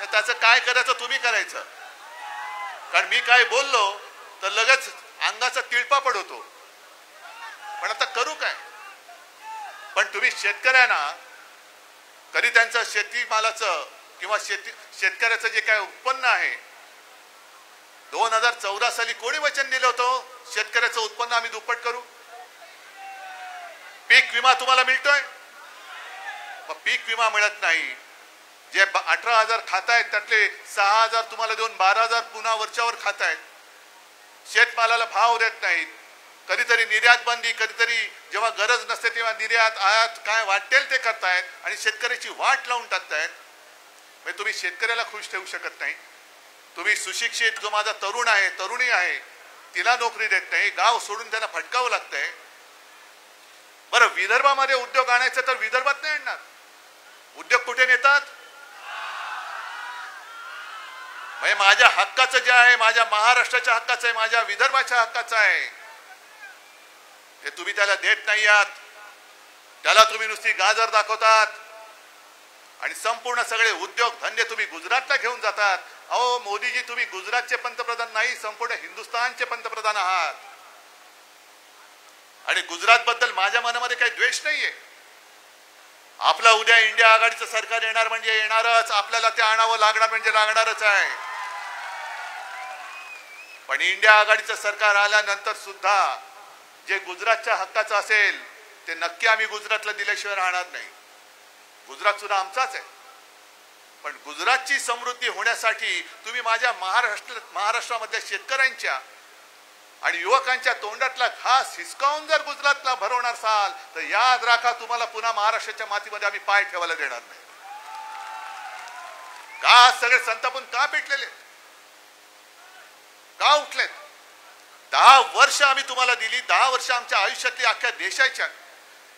त्याचं काय करायचं तुम्ही करायचं. कारण मी काय बोललो तर लगेच अंगाचा तिळपा पडतो. पण आता करू काय. पण तुम्ही शेतकऱ्यांना कधी त्यांचं शेतीमालाचं किंवा शेतकऱ्याचं जे काय उत्पन्न आहे 2014 साली कोणी वचन दिलं होतं शेतकऱ्याचं उत्पन्न आम्ही दुप्पट करू. पीक विमा तुम्हाला मिळतोय. पीक विमा मिळत नाही. जे 18,000 खातायत त्यातले 6,000 तुम्हाला देऊन 12,000 पुन्हा वरच्यावर खातायत. शेतमालाला भाव देत नाहीत. कधीतरी निर्यात बंदी, कधीतरी जेव्हा गरज नसते तेव्हा निर्यात आयात काय वाटेल ते करतायत आणि शेतकऱ्याची वाट लावून टाकतायत. म्हणजे तुम्ही शेतकऱ्याला खुश ठेवू शकत नाही. तुम्ही सुशिक्षित जो माझा तरुण आहे तरुणी आहे तिला नोकरी देत नाही. गाव सोडून त्यांना फटकावं लागतंय. बरं विदर्भामध्ये उद्योग आणायचं तर विदर्भात नाही आणणार. उद्योग कुठे नेतात. म्हणजे माझ्या हक्काचं जे आहे माझ्या महाराष्ट्राच्या हक्काचं आहे माझ्या विदर्भाच्या हक्काचं आहे ते तुम्ही त्याला देत नाही आहात. त्याला तुम्ही नुसती गाजर दाखवतात आणि संपूर्ण सगळे उद्योग धंदे तुम्ही गुजरातला घेऊन जातात. अहो मोदीजी तुम्ही गुजरातचे पंतप्रधान नाही संपूर्ण हिंदुस्थानचे पंतप्रधान आहात. आणि गुजरात बद्दल माझ्या मनामध्ये काही द्वेष नाहीये. आपला उद्या इंडिया आघाडीचं सरकार येणार म्हणजे येणारच. आपल्याला ते आणावं लागणार म्हणजे लागणारच आहे. पण इंडिया आघाडीचं सरकार आल्यानंतर सुद्धा जे गुजरातच्या हक्काचं असेल ते नक्की आम्ही गुजरातला दिल्याशिवाय राहणार नाही. गुजरात सुद्धा आमचाच आहे. पण गुजरातची समृद्धी होण्यासाठी तुम्ही माझ्या महाराष्ट्रामधल्या शेतकऱ्यांच्या आणि युवकांच्या तोंडातला घास हिसकावून जर गुजरातला भरवणार असाल तर याद राखा तुम्हाला पुन्हा महाराष्ट्राच्या मातीमध्ये आम्ही पाय ठेवायला देणार नाही. का सगळे संतापून का पेटलेले का उठलेत. 10 वर्ष आम्ही तुम्हाला दिली. 10 वर्ष आमच्या आयुष्यातली अख्ख्या देशाच्या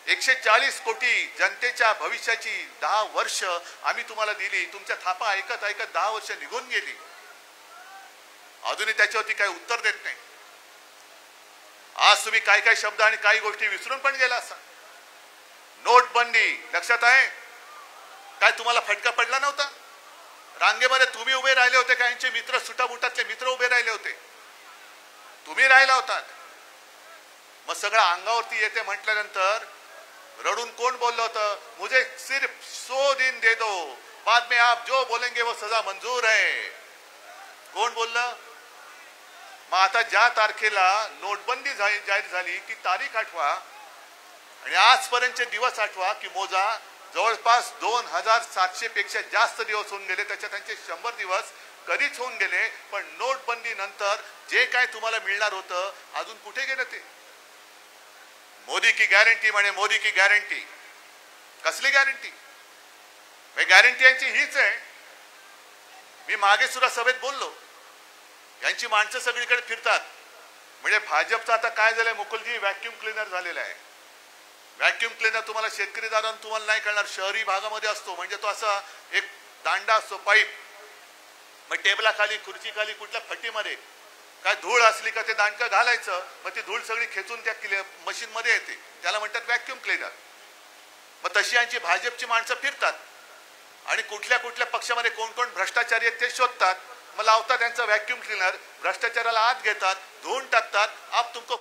140 कोटी जनतेच्या भविष्याची 10 वर्ष आम्ही तुम्हाला दिली. तुमच्या थापा ऐकत ऐकत 10 वर्ष निघून गेली. अजूनही त्याच्यावरती काही उत्तर देत नाही. आज तुम्ही काही काही शब्द आणि काही गोष्टी विसरून पण गेला असा. नोटबंदी लक्षात आहे काय तुम्हाला फटका पडला नव्हता. रांगेमध्ये तुम्ही उभे राहिले होते का यांचे मित्र सुटाबुटातले मित्र उभे राहिले होते. तुम्ही राहिला होतात. मग सगळं अंगावरती येते म्हटल्यानंतर रडून कोण बोललं होतं. मुझे सिर्फ 100 दिन दे दो बाद में आप जो बोलेंगे वो सजा मंजूर है. कोण बोललं. मग आता ज्या तारखेला नोटबंदी जाहीर झाली ती तारीख आठवा आणि आजपर्यंतचे दिवस आठवा की मोजा. जवळपास 2,700 पेक्षा जास्त दिवस होऊन गेले. त्याच्यात त्यांचे 100 दिवस कधीच होऊन गेले. पण नोटबंदी नंतर जे काय तुम्हाला मिळणार होतं अजून कुठे गेलं ते. मोदी की गॅरंटी म्हणे मोदी की गॅरंटी. कसली गॅरंटी. गॅरंटी यांची हीच आहे. मी मागे सुद्धा सभेत बोललो यांची माणसं सगळीकडे फिरतात. म्हणजे भाजपचं आता काय झालंय मुकुलजी व्हॅक्युम क्लीनर झालेला आहे. व्हॅक्युम क्लीनर तुम्हाला शेतकरी दारांना तुम्हाला नाही कळणार. शहरी भागामध्ये असतो म्हणजे तो असा एक दांडा असतो पाईप. मग टेबलाखाली खुर्चीखाली कुठल्या फटीमध्ये काय धूळ असली का ते दांडकं घालायचं. मग ती धूळ सगळी खेचून त्या मशीन मध्ये येते. त्याला म्हणतात व्हॅक्युम क्लीनर. मग तशी यांची भाजपची माणसं फिरतात आणि कुठल्या कुठल्या पक्षामध्ये कोण कोण भ्रष्टाचारी आहेत ते शोधतात. मग लावतात त्यांचं व्हॅक्युम क्लीनर. भ्रष्टाचाराला आत घेतात धुवून टाकतात. आप तुमको